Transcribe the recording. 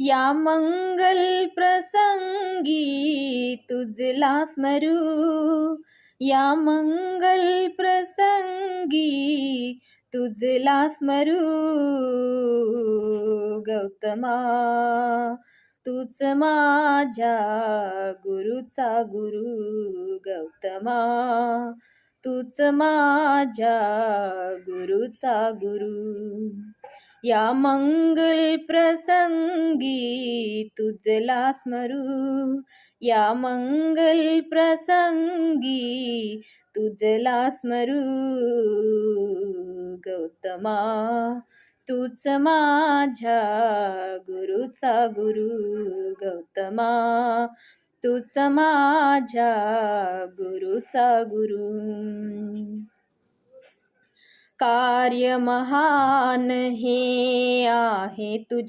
या मंगल प्रसंगी तुझला स्मरू, या मंगल प्रसंगी तुझला स्मरू. गौतमा तूच माझ्या गुरुचा गुरु, गौतमा तूच माझ्या गुरुचा गुरु. या मंगल प्रसंगी तुझला स्मरू, या मंगल प्रसंगी तुझला स्मरू. गौतमा तूच माझ्या गुरुचा गुरु, गौतमा तूच माझ्या गुरुचा गुरु. कार्य महान हे आहे तुझे,